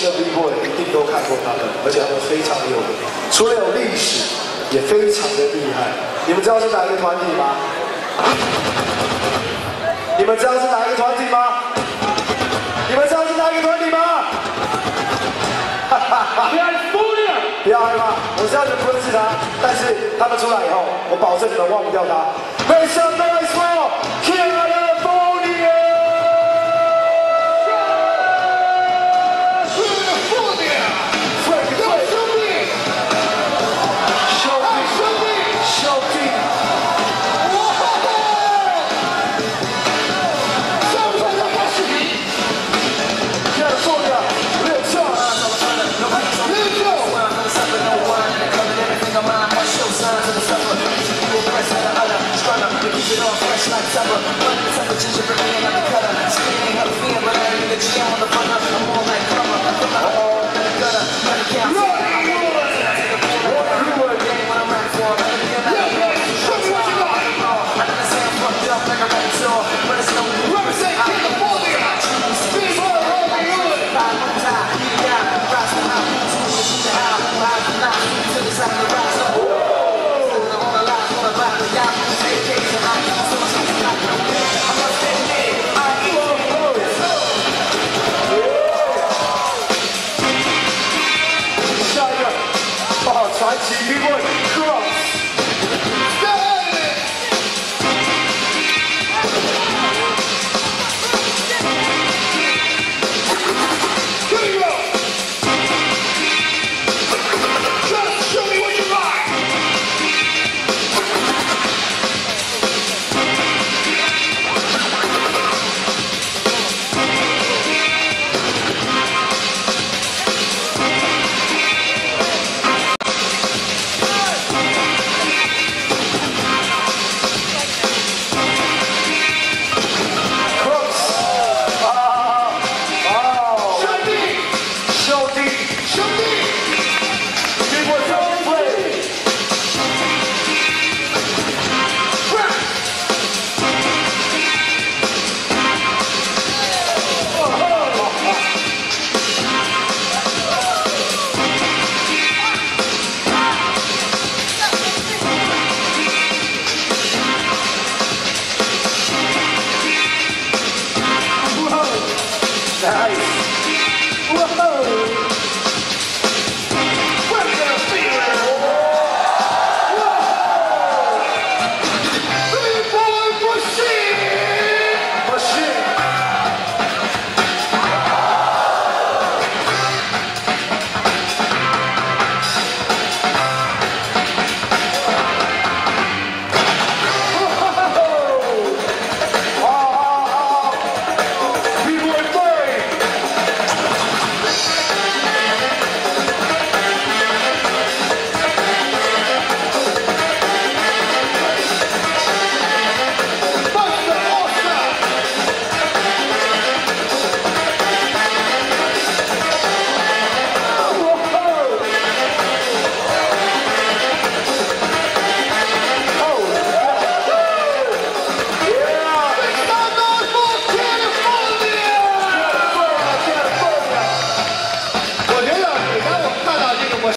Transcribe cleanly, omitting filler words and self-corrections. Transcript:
的 B-boy 一定都看过他们，而且他们非常有名，除了有历史，也非常的厉害。你们知道是哪一个团体吗？你们知道是哪一个团体吗？你们知道是哪一个团体吗？不要害怕，我知道你们不认识他，但是他们出来以后，我保证你们忘不掉他。Make some noise for California! Like summer, but the temperature remain undercut. Skinny, I'm feeling, but I ain't the GM on the front. I'm more